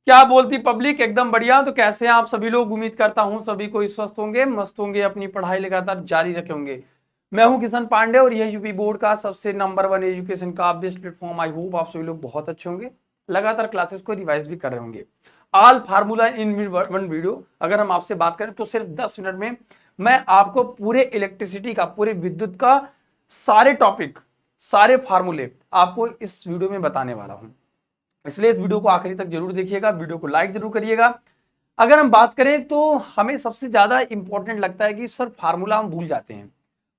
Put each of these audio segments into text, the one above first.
क्या बोलती पब्लिक? एकदम बढ़िया। तो कैसे हैं आप सभी लोग? उम्मीद करता हूं सभी कोई स्वस्थ होंगे, मस्त होंगे, अपनी पढ़ाई लगातार जारी रखेंगे। मैं हूं किशन पांडे और यह यूपी बोर्ड का सबसे नंबर 1 एजुकेशन का बेस्ट प्लेटफॉर्म। आई होप आप सभी लोग बहुत अच्छे होंगे, लगातार क्लासेस को रिवाइज भी कर रहे होंगे। All formula in one video अगर हम आपसे बात करें तो सिर्फ 10 मिनट में मैं आपको पूरे इलेक्ट्रिसिटी का, पूरे विद्युत का सारे टॉपिक, सारे फार्मूले आपको इस वीडियो में बताने वाला हूं। इसलिए इस वीडियो को आखिरी तक जरूर देखिएगा, वीडियो को लाइक जरूर करिएगा। अगर हम बात करें तो हमें सबसे ज्यादा इंपॉर्टेंट लगता है कि सर फार्मूला हम भूल जाते हैं।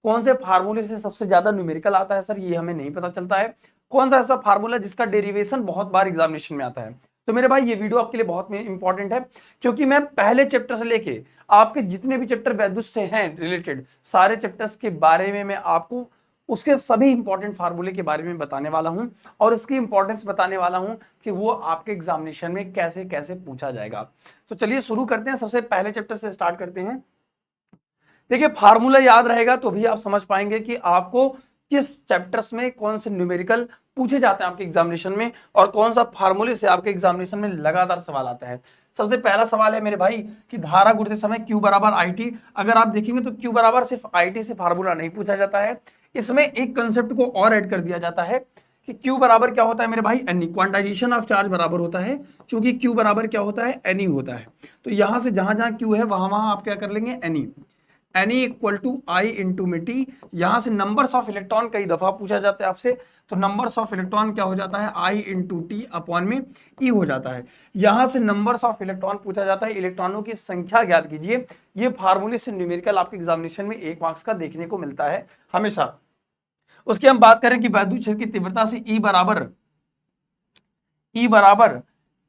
कौन से फार्मूले से सबसे ज्यादा न्यूमेरिकल आता है सर, ये हमें नहीं पता चलता है। कौन सा ऐसा फार्मूला जिसका डेरिवेशन बहुत बार एग्जामिनेशन में आता है। तो मेरे भाई ये वीडियो आपके लिए बहुत इंपॉर्टेंट है, क्योंकि मैं पहले चैप्टर से लेके आपके जितने भी चैप्टर वैद्युत से हैं रिलेटेड सारे चैप्टर्स के बारे में मैं आपको उसके सभी इंपॉर्टेंट फार्मूले के बारे में बताने वाला हूं और उसकी इंपॉर्टेंस बताने वाला हूं कि वो आपके एग्जामिनेशन में कैसे कैसे पूछा जाएगा। तो चलिए शुरू करते हैं, सबसे पहले चैप्टर से स्टार्ट करते हैं। देखिए फार्मूला याद रहेगा तो भी आप समझ पाएंगे कि आपको किस चैप्टर्स में कौन से न्यूमेरिकल पूछे जाते हैं आपके एग्जामिनेशन में और कौन सा फार्मूले से आपके एग्जामिनेशन में लगातार सवाल आता है। सबसे पहला सवाल है मेरे भाई कि धारा गुणते समय Q बराबर IT। अगर आप देखेंगे तो Q बराबर सिर्फ IT से फार्मूला नहीं पूछा जाता है, इसमें एक कंसेप्ट को और ऐड कर दिया जाता है कि Q बराबर क्या होता है मेरे भाई, एनी, क्वांटाइजेशन ऑफ चार्ज बराबर होता है। चूंकि Q बराबर क्या होता है, एनी होता है। तो यहां से जहां जहां Q है वहां वहां आप क्या कर लेंगे, n e. N e equal to I into में टी। यहां से नंबर्स ऑफ इलेक्ट्रॉन कई दफा पूछा जाता है आपसे, तो नंबर्स ऑफ इलेक्ट्रॉन क्या हो जाता है, आई इंटू टी अपॉन में ई हो जाता है। यहां से नंबर्स ऑफ इलेक्ट्रॉन पूछा जाता है, इलेक्ट्रॉनों की संख्या ज्ञात कीजिए। ये फार्मूले से न्यूमेरिकल आपके एग्जामिनेशन में 1 मार्क्स का देखने को मिलता है हमेशा। उसकी हम बात करें कि वैद्युत क्षेत्र की तीव्रता से ई बराबर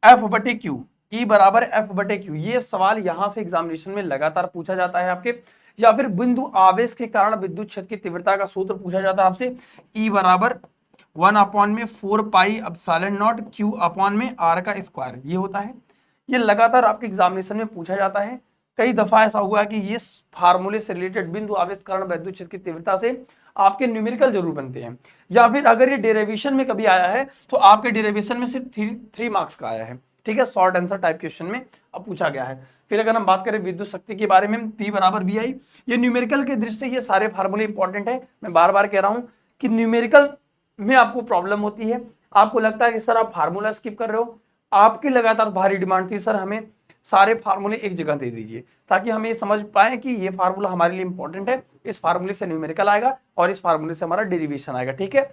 एफ बटे क्यू, ई बराबर एफ बटे क्यू। ये सवाल यहां से एग्जामिनेशन में लगातार पूछा जाता है आपके। या फिर बिंदु आवेश के कारण विद्युत क्षेत्र की तीव्रता का सूत्र पूछा जाता है आपसे, ई बराबर 1 अपॉन में 4 pi epsilon not Q upon में आर का स्क्वायर, ये होता है। ये लगातार आपके एग्जामिनेशन में पूछा जाता है। कई दफा ऐसा हुआ है कि ये फार्मूले से रिलेटेड बिंदु आवेश के कारण विद्युत क्षेत्र की तीव्रता से आपके न्यूमेरिकल जरूर बनते हैं। या फिर अगर ये डेरिवेशन में कभी आया है तो आपके डेरिवेशन में सिर्फ 3 मार्क्स का आया है, ठीक है, शॉर्ट आंसर टाइप क्वेश्चन में अब पूछा गया है। फिर अगर हम बात करें विद्युत शक्ति के बारे में, P बराबर VI। ये न्यूमेरिकल के दृष्टि से ये सारे फार्मूले इंपॉर्टेंट है। मैं बार बार कह रहा हूं कि न्यूमेरिकल में आपको प्रॉब्लम होती है, आपको लगता है कि सर आप फार्मूला स्किप कर रहे हो। आपकी लगातार भारी डिमांड थी सर हमें सारे फार्मूले एक जगह दे दीजिए, ताकि हम ये समझ पाए कि ये फार्मूला हमारे लिए इंपॉर्टेंट है, इस फार्मूले से न्यूमेरिकल आएगा और इस फार्मूले से हमारा डेरिवेशन आएगा, ठीक है।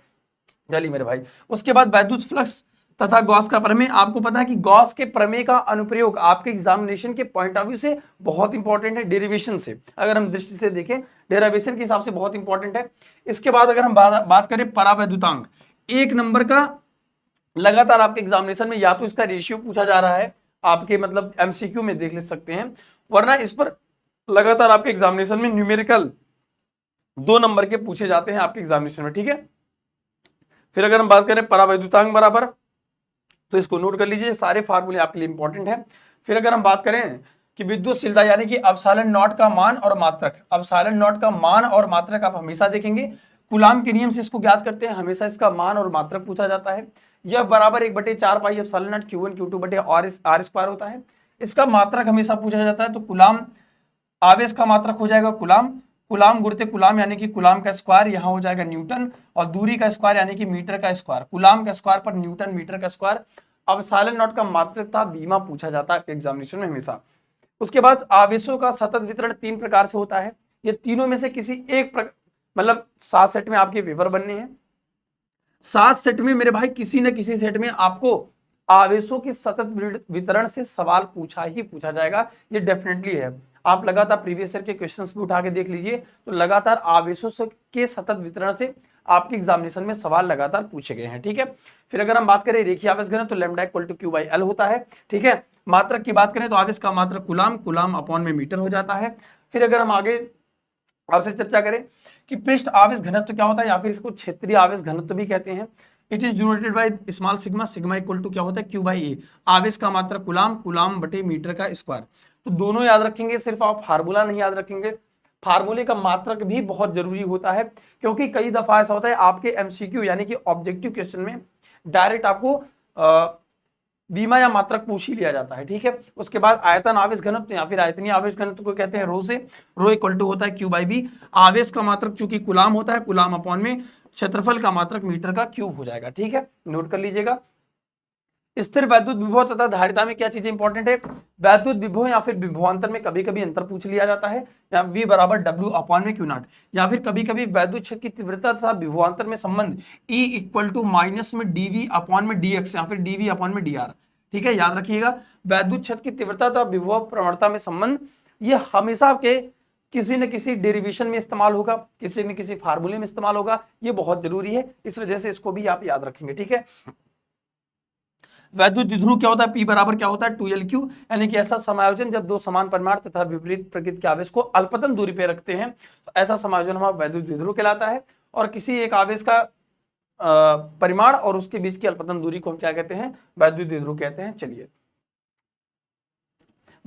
चलिए मेरे भाई, उसके बाद वैद्युत फ्लक्स तथा गॉस का प्रमेय। आपको पता है कि गॉस के प्रमेय का अनुप्रयोग आपके एग्जामिनेशन के पॉइंट ऑफ व्यू से बहुत इंपॉर्टेंट है, डेरिवेशन से अगर हम दृष्टि से देखें, डेरिवेशन के हिसाब से बहुत इंपॉर्टेंट है। इसके बाद अगर हम बात करें परावैद्युतांक, 1 नंबर का लगातार आपके एग्जामिनेशन में या तो इसका रेशियो पूछा जा रहा है आपके, मतलब एमसीक्यू में देख ले सकते हैं, वरना इस पर लगातार आपके एग्जामिनेशन में न्यूमेरिकल 2 नंबर के पूछे जाते हैं आपके एग्जामिनेशन में, ठीक है। फिर अगर हम बात करें परावैद्युतांक बराबर, तो इसको नोट कर लीजिए, सारे फार्मूले आपके लिए इंपॉर्टेंट है। फिर अगर हम बात करें कि विद्युतशीलता यानी कि एप्सिलॉन नॉट का मान और मात्रक, एप्सिलॉन नॉट का मान और मात्रक आप हमेशा देखेंगे, कूलाम के नियम से इसको ज्ञात करते हैं, हमेशा इसका मान और मात्रक पूछा जाता है। यह बराबर 1/4 pi epsilon not Q1 Q2 बटे आर स्क्वायर होता है। इसका मात्रक हमेशा पूछा जाता है, तो कूलाम आवेश का मात्रक हो जाएगा कूलाम, कूलाम गुणित कूलाम यानी कि कूलाम का स्क्वायर यहाँ हो जाएगा न्यूटन, और दूरी का स्क्वायर यानी कि मीटर का स्क्वायर, कूलाम का स्क्वायर पर न्यूटन मीटर का स्क्वायर। अब एप्सिलॉन नॉट का मात्रक था बीमा पूछा जाता है एग्जामिनेशन में हमेशा। उसके बाद आवेशों का सतत वितरण 3 प्रकार से होता है। ये तीनों में से किसी एक मतलब 7 सेट में आपके पेपर बनने हैं। 7 सेट में मेरे भाई किसी न किसी सेट में आपको आवेशों के सतत वितरण से सवाल पूछा ही पूछा जाएगा, ये डेफिनेटली है। आप लगातार प्रीवियस ईयर के क्वेश्चंस भी उठा के देख लीजिए, तो लगातार आवेशों के सतत वितरण से आपके एग्जामिनेशन में सवाल लगातार पूछे गए हैं, ठीक है। फिर अगर हम बात करें रेखीय आवेश घनत्व, तो lambda equal to Q by L होता है, ठीक है। मात्रक की बात करें तो आवेश का मात्रक कूलाम, कूलाम अपॉन में मीटर हो जाता है। फिर अगर हम आगे आपसे चर्चा करें कि पृष्ठ आवेश घनत्व क्या होता है, या फिर इसको क्षेत्रीय आवेश घनत्व भी कहते हैं। It is denoted by small sigma, sigma equal to क्या होता है, Q बाई ए। आवेश का मात्रक कूलाम, कूलाम बटे मीटर का स्क्वायर। तो दोनों याद रखेंगे, सिर्फ आप फार्मूला नहीं याद रखेंगे, फार्मूले का मात्रक भी बहुत जरूरी होता है, क्योंकि कई दफा ऐसा होता है आपके एमसीक्यू यानी कि ऑब्जेक्टिव क्वेश्चन में डायरेक्ट आपको विमा या मात्रक पूछ ही लिया जाता है, ठीक है। उसके बाद आयतन आवेश घनत्व या फिर आयतनीय आवेश घनत्व को कहते हैं रो से, रो इक्वल टू होता है क्यू बाई बी। आवेश का मात्रक चूंकि गुलाम होता है, गुलाम अपॉन में क्षेत्रफल का मात्रक मीटर का क्यूब हो जाएगा, ठीक है, नोट कर लीजिएगा। स्थिर वैद्युत विभव तथा धारिता में क्या चीजें इंपॉर्टेंट है, वैद्युत विभव या फिर विभवांतर में कभी कभी अंतर पूछ लिया जाता है, या V बराबर W अपॉन में क्यू नॉट, या फिर कभी कभी वैद्युत क्षेत्र की तीव्रता तथा विभवांतर में संबंध E इक्वल टू माइनस में dV अपॉन में dx या फिर dV अपॉन में dr, ठीक है, याद रखिएगा। वैद्युत क्षेत्र की तीव्रता तथा विभव प्रवणता में संबंध ये हमेशा आपके किसी न किसी डेरिवेशन में इस्तेमाल होगा, किसी न किसी फार्मूले में इस्तेमाल होगा, ये बहुत जरूरी है, इस वजह से इसको भी आप याद रखेंगे, ठीक है। वैद्युत द्विध्रुव क्या होता है, P बराबर क्या होता है 2Lq, यानी कि ऐसा समायोजन जब दो समान परिमाण तथा विपरीत प्रकृति के आवेश को अल्पतम दूरी पे रखते हैं, तो ऐसा समायोजन हमारा वैद्युत द्विध्रुव कहलाता है। और किसी एक आवेश का परिमाण और उसके बीच की अल्पतम दूरी को हम क्या कहते हैं, वैद्युत द्विध्रुव कहते हैं। चलिए,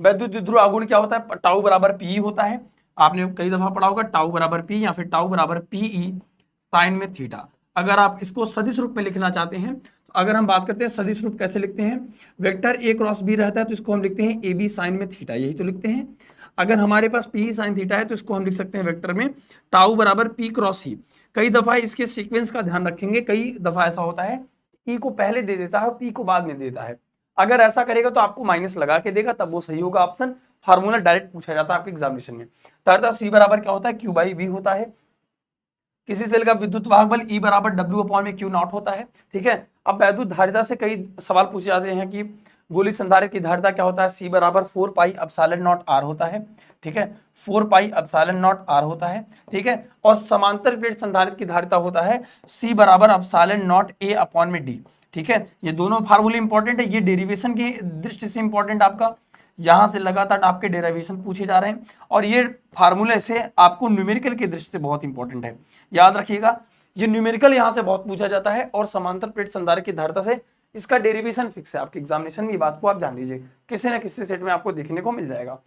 वैद्युत द्विध्रुव आघूर्ण क्या होता है, टाउ बराबर पी होता है, आपने कई दफा पढ़ा होगा, टाउ बराबर पी या फिर टाउ बराबर पीई साइन में थीटा। अगर आप इसको सदिश रूप में लिखना चाहते हैं, तो अगर हम बात करते हैं सदिश रूप कैसे लिखते हैं, वेक्टर ए क्रॉस बी रहता है तो इसको हम लिखते हैं ए बी साइन में थीटा, यही तो लिखते हैं। अगर हमारे पास पी साइन थीटा है तो इसको हम लिख सकते हैं वेक्टर में टाउ बराबर पी क्रॉस ही। कई दफा इसके सीक्वेंस का ध्यान रखेंगे, कई दफा ऐसा होता है ई को पहले दे देता है, पी को बाद में देता है। अगर ऐसा करेगा तो आपको माइनस लगा के देगा, तब वो सही होगा ऑप्शन। फार्मूला डायरेक्ट पूछा जाता है आपके एग्जामिनेशन में। धारिता सी बराबर क्या होता है, क्यू बाई वी होता है। किसी सेल का विद्युत वाहक बल E बराबर W अपॉन में क्यू नॉट होता है, ठीक है। अब वैद्युत धारिता से कई सवाल पूछे जाते हैं कि गोली संधारित्र की धारिता क्या होता है, C बराबर 4 पाई एप्सिलॉन नॉट R होता है, ठीक है, 4 पाई एप्सिलॉन नॉट R होता है, ठीक है। और समांतर प्लेट संधारित्र की धारिता होता है C बराबर एप्सिलॉन नॉट A अपॉन में D, ठीक है। ये दोनों फार्मूले इंपॉर्टेंट है, ये डेरिवेशन की दृष्टि से इंपॉर्टेंट, आपका यहां से लगातार आपके डेरिवेशन पूछे जा रहे हैं, और ये फार्मूले से आपको न्यूमेरिकल की दृष्टि से बहुत इंपॉर्टेंट है, याद रखिएगा। ये न्यूमेरिकल यहां से बहुत पूछा जाता है, और समांतर प्लेट संधारित्र की धारिता से इसका डेरिवेशन फिक्स है आपके एग्जामिनेशन में, ये बात को आप जान लीजिए, किसी न किसी सेट में आपको देखने को मिल जाएगा,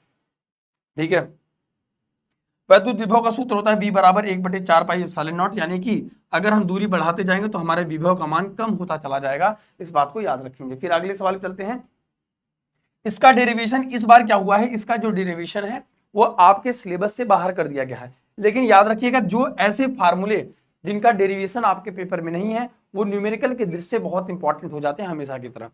ठीक है। वैद्युत विभव का सूत्र होता है V बराबर 1/4 पाई एप्सिलॉन नॉट, यानी कि अगर हम दूरी बढ़ाते जाएंगे तो हमारे विभव का मान कम होता चला जाएगा, इस बात को याद रखेंगे। फिर अगले सवाल चलते हैं। इसका डेरिवेशन इस बार क्या हुआ है, इसका जो डेरिवेशन है वो आपके सिलेबस से बाहर कर दिया गया है, लेकिन याद रखिएगा जो ऐसे फार्मूले जिनका डेरिवेशन आपके पेपर में नहीं है वो न्यूमेरिकल के दृष्टि से बहुत इंपॉर्टेंट हो जाते हैं हमेशा की तरह।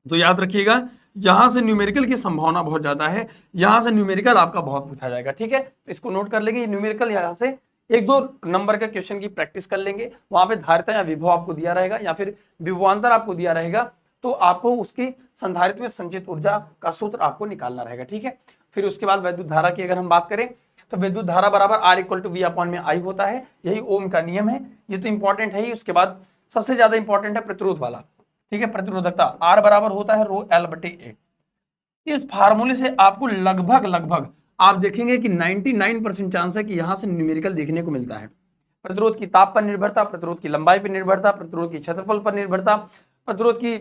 तो याद रखिएगा यहां से न्यूमेरिकल की संभावना बहुत ज्यादा है, यहां से न्यूमेरिकल आपका बहुत पूछा जाएगा, ठीक है। तो इसको नोट कर लेंगे, न्यूमेरिकल यहां से 1-2 नंबर के क्वेश्चन की प्रैक्टिस कर लेंगे, वहां पे धारिता या विभव आपको दिया रहेगा या फिर विभवांतर आपको दिया रहेगा, तो आपको उसकी संधारित्र में संचित ऊर्जा का सूत्र आपको निकालना रहेगा, ठीक है। फिर उसके बाद वैद्युत धारा की अगर हम बात करें तो विद्युत धारा बराबर R equal to V upon में I होता है, यही ओम का नियम है, ये तो इंपॉर्टेंट है ही। उसके बाद सबसे ज्यादा इंपॉर्टेंट है प्रतिरोध वाला, ठीक है, प्रतिरोधकता R बराबर होता है रो L बटे A। इस फार्मूले से आपको लगभग आप देखेंगे कि 99% चांस है कि यहां से न्यूमेरिकल देखने को मिलता है। प्रतिरोध की ताप पर निर्भरता, प्रतिरोध की लंबाई पर निर्भरता, प्रतिरोध की क्षेत्रफल पर निर्भरता, प्रतिरोध की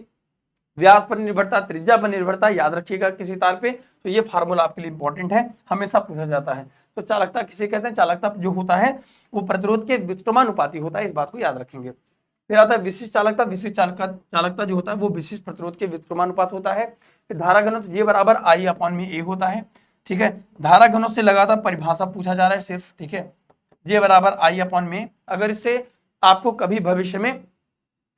व्यास पर निर्भरता, त्रिज्या पर निर्भरता, याद रखिएगा किसी तार पे, तो ये फार्मूला आपके लिए इंपॉर्टेंट है, हमेशा पूछा जाता है। तो चालकता किसे कहते हैं, चालकता जो होता है वो प्रतिरोध के व्युत्क्रमानुपाती होता है, इस बात को याद रखेंगे। फिर आता है विशिष्ट चालकता, विशिष्ट चालकता जो होता है वो विशिष्ट प्रतिरोध के व्युत्क्रमानुपात होता है। फिर धारा घनत्व ये बराबर I अपॉन में A होता है, ठीक है। धारा घनत्व से लगातार परिभाषा पूछा जा रहा है सिर्फ, ठीक है, ये बराबर I अपॉन में। अगर इससे आपको कभी भविष्य में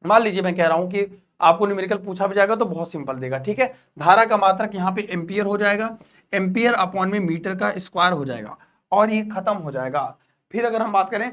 मान लीजिए मैं कह रहा हूं कि आपको न्यूमेरिकल पूछा भी जाएगा तो बहुत सिंपल देगा, ठीक है। धारा का मात्रक यहाँ पे एम्पियर हो जाएगा, एम्पियर अपॉन में मीटर का स्क्वायर हो जाएगा और ये खत्म हो जाएगा। फिर अगर हम बात करें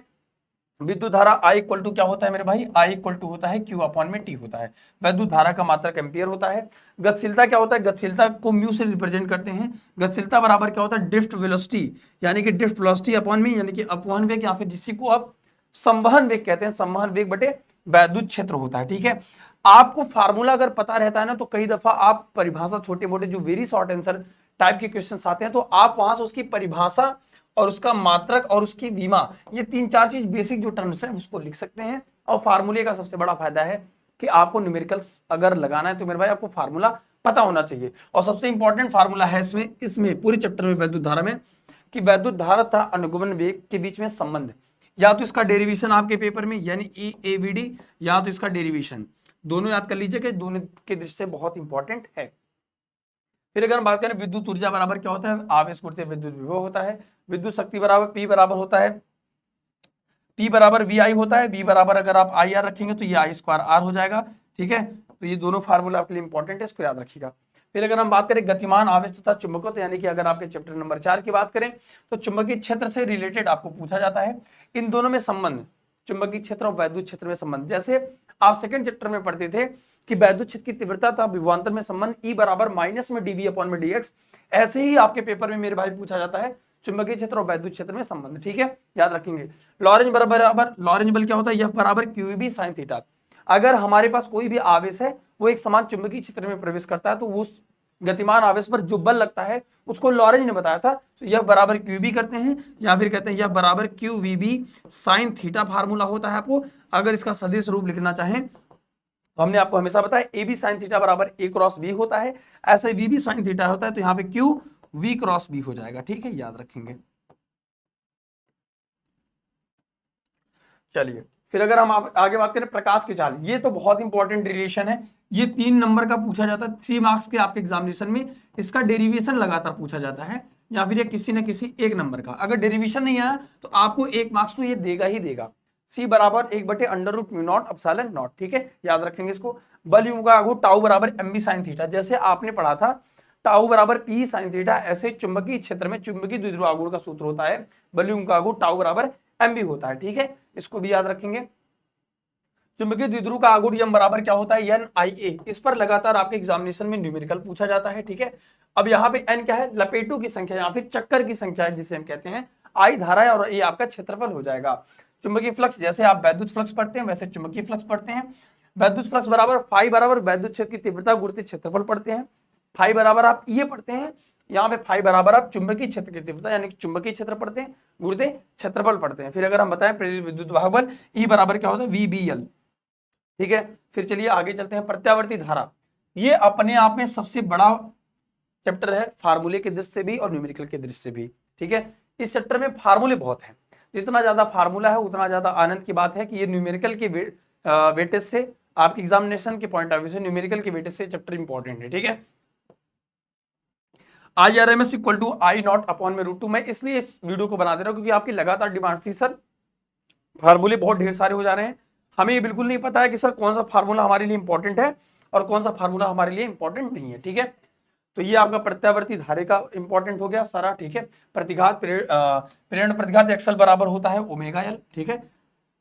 विद्युत धारा I इक्वल टू क्या होता है मेरे भाई, I इक्वल टू होता है Q अपॉन में T होता है। विद्युत धारा का मात्रक एम्पियर होता है। गतिशीलता क्या होता है, गतिशीलता को म्यू से रिप्रेजेंट करते हैं। गतिशीलता बराबर क्या होता है, ड्रिफ्ट वेलोसिटी, यानी कि ड्रिफ्ट वेलोसिटी अपॉन में, यानी कि अपवहन वेग या फिर जिसी को आप संवहन वेग कहते हैं, संवहन वेग बटे वैद्युत क्षेत्र होता है, ठीक है। आपको फार्मूला अगर पता रहता है ना तो कई दफा आप परिभाषा, छोटे मोटे जो वेरी शॉर्ट आंसर टाइप के क्वेश्चंस आते हैं तो आप वहां से उसकी परिभाषा और उसका मात्रक और उसकी विमा, ये 3-4 चीज बेसिक जो टर्म्स हैं उसको लिख सकते हैं। और फार्मूले का सबसे बड़ा फायदा है कि आपको न्यूमेरिकल्स अगर लगाना है तो मेरे भाई आपको फार्मूला पता होना चाहिए। और सबसे इंपॉर्टेंट फार्मूला है इसमें पूरे चैप्टर में वैद्युत धारा में कि वैद्युत धारा तथा अनुगमन वेग के बीच में संबंध, या तो इसका डेरिवेशन आपके पेपर में यानी EAVD, या तो इसका डेरिवेशन दोनों याद कर लीजिए कि दोनों की दृष्टि से बहुत इंपॉर्टेंट है। फिर अगर हम बात करें विद्युत ऊर्जा बराबर क्या होता है, आवेश गुणित विद्युत विभव होता है। विद्युत शक्ति बराबर P बराबर होता है, P बराबर VI होता है, V बराबर अगर आप IR रखेंगे तो ये I स्क्वायर R हो जाएगा, ठीक है। तो ये दोनों फार्मूला आपके लिए इंपॉर्टेंट है, इसको याद रखिएगा। फिर अगर हम बात करें गतिमान आवेश तथा चुंबकत्व, यानी कि अगर आपके चैप्टर नंबर 4 की बात करें तो चुंबकीय क्षेत्र से रिलेटेड आपको पूछा जाता है। इन दोनों में संबंध, चुंबकीय क्षेत्र और वैद्युत क्षेत्र में संबंध, जैसे आप सेकंड चैप्टर में पढ़ते थे कि वैद्युत क्षेत्र की तीव्रता तथा विभवांतर में संबंध E बराबर माइनस में dV अपॉन में dx, ऐसे ही आपके पेपर में मेरे भाई पूछा जाता है चुंबकीय क्षेत्र और वैद्युत क्षेत्र में संबंध, ठीक है, याद रखेंगे। लॉरेंज बराबर लॉरेंज बल क्या होता है, F बराबर QEB sin थीटा। अगर हमारे पास कोई भी आवेश है वो एक समान चुंबकीय क्षेत्र में प्रवेश करता है तो उस गतिमान आवेश पर जो बल लगता है उसको लॉरेंज ने बताया था। तो यह बराबर QB करते हैं या फिर कहते हैं यह बराबर QVB sin थीटा फार्मूला होता है। आपको अगर इसका सदिश रूप लिखना चाहें तो हमने आपको हमेशा बताया AB sin थीटा बराबर A क्रॉस B होता है, ऐसे VB sin थीटा होता है तो यहाँ पे QV क्रॉस B हो जाएगा, ठीक है, याद रखेंगे। चलिए फिर अगर हम आगे बात करें प्रकाश की चाल, ये तो बहुत इंपॉर्टेंट रिलेशन है, ये 3 नंबर का पूछा जाता है, 3 मार्क्स के आपके एग्जामिनेशन में इसका डेरिवेशन लगातार पूछा जाता है, या फिर ये किसी न किसी एक नंबर का। अगर डेरिवेशन नहीं आया तो आपको 1 मार्क्स तो ये देगा ही देगा। C बराबर 1/√μ0 ठीक है, याद रखेंगे इसको। बल युग्म का आघूर्ण टाउ बराबर mv sin थीटा, जैसे आपने पढ़ा था टाउ बराबर P sin थीटा, ऐसे चुंबकीय क्षेत्र में चुंबकीय द्विध्रुव आघूर्ण का सूत्र होता है बल युग्म का आघूर्ण टाउ बराबर mv होता है, ठीक है, इसको भी याद रखेंगे। चुंबकीय द्विध्रुव का आघूर्ण m बराबर क्या होता है, NIA। इस पर लगातार आपके एग्जामिनेशन में न्यूमेरिकल पूछा जाता है, ठीक है। अब यहाँ पे n क्या है, लपेटों की संख्या या फिर चक्कर की संख्या है जिसे हम कहते हैं, I धारा है और ये आपका क्षेत्रफल हो जाएगा। चुंबकीय फ्लक्स, जैसे आप वैद्युत फ्लक्स पढ़ते हैं वैसे चुंबकीय फ्लक्स पढ़ते हैं। वैद्युत फ्लक्स बराबर फाई बराबर वैद्युत क्षेत्र की तीव्रता गुणित क्षेत्रफल पढ़ते हैं। फाई बराबर आप ये पढ़ते हैं, यहाँ पे फाई बराबर आप चुंबकीय क्षेत्र की तीव्रता यानी कि चुंबकीय क्षेत्र पढ़ते हैं, गुणित क्षेत्रफल पढ़ते हैं। फिर अगर हम बताएं प्रेरित विद्युत वाहक बल E बराबर क्या होता है, VBL, ठीक है। फिर चलिए आगे चलते हैं, प्रत्यावर्ती धारा, ये अपने आप में सबसे बड़ा चैप्टर है फार्मूले के दृष्टि से भी और न्यूमेरिकल के दृष्टि से भी, ठीक है। इस चैप्टर में फार्मूले बहुत हैं, जितना ज्यादा फार्मूला है उतना ज्यादा आनंद की बात है कि ये न्यूमेरिकल के वेटेज से, आपके एग्जामिनेशन के पॉइंट ऑफ व्यू से न्यूमेरिकल के वेटेज से चैप्टर इंपॉर्टेंट है, ठीक है। IRMS equal to I naught upon में √2, मैं इसलिए इस वीडियो को बना दे रहा हूँ क्योंकि आपकी लगातार डिमांड थी सर फार्मूले बहुत ढेर सारे हो जा रहे हैं, हमें ये बिल्कुल नहीं पता है कि सर कौन सा फार्मूला हमारे लिए इंपॉर्टेंट है और कौन सा फार्मूला हमारे लिए इंपॉर्टेंट नहीं है, ठीक है। तो ये आपका प्रत्यावर्ती धारे का इंपॉर्टेंट हो गया सारा, ठीक है। प्रतिघात प्रेरण प्रतिघात एक्सल बराबर होता है ओमेगा एल, ठीक है,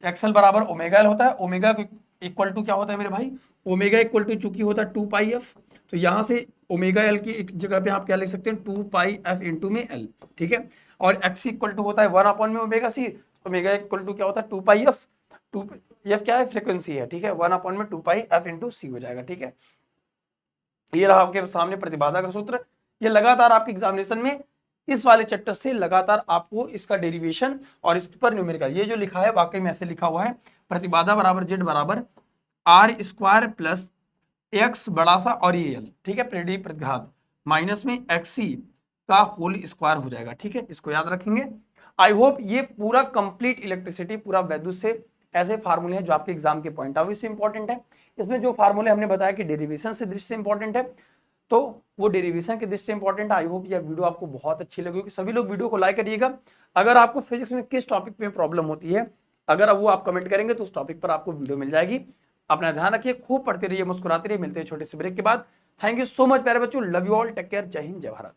एक्सल बराबर ओमेगा एल होता है। ओमेगा इक्वल टू क्या होता है मेरे भाई, ओमेगा इक्वल टू चूंकि होता है 2πf, तो यहाँ से ओमेगा एल की एक जगह पे आप क्या लिख सकते हैं 2πf इंटू में एल, ठीक है। और एक्स इक्वल टू होता है 1 अपॉन में omega C, omega equal to क्या होता है 2πf, 2f क्या है फ्रीक्वेंसी है, ठीक है, 1 अपॉन में 2πf इंटू सी हो जाएगा, ठीक है। ये रहा आपके सामने प्रतिबाधा का सूत्र। ये लगातार आपके एग्जामिनेशन में इस वाले चैप्टर से लगातार आपको इसका डेरिवेशन और इस पर न्यूमेरिकल, ये जो लिखा है वाकई में ऐसे लिखा हुआ है, प्रतिबाधा बराबर जेड बराबर आर स्क्वायर प्लस एक्स बड़ा सा और ये एल, ठीक है, प्रेरित प्रतिघात माइनस में एक्सी का होल स्क्वायर हो जाएगा, ठीक है, इसको याद रखेंगे। आई होप ये पूरा कंप्लीट इलेक्ट्रिसिटी पूरा वैद्युत से ऐसे फार्मूले हैं जो आपके एग्जाम के पॉइंट ऑफ व्यू से इंपॉर्टेंट है। इसमें जो फार्मूले हमने बताया कि डेरिवेशन से दृष्टि से इंपॉर्टेंट है, तो वो डेरिवेशन की दृष्टि से इंपॉर्टेंट है। आई होप यह वीडियो आपको बहुत अच्छी लगी होगी, सभी लोग वीडियो को लाइक करिएगा। अगर आपको फिजिक्स में किस टॉपिक पे प्रॉब्लम होती है, अगर वो आप कमेंट करेंगे तो उस टॉपिक पर आपको वीडियो मिल जाएगी। अपना ध्यान रखिए, खूब पढ़ते रहिए, मुस्कुराते रहिए। मिलते हैं छोटे से ब्रेक के बाद। थैंक यू सो मच प्यारे बच्चों, love you all, take care, जय हिंद, जय भारत।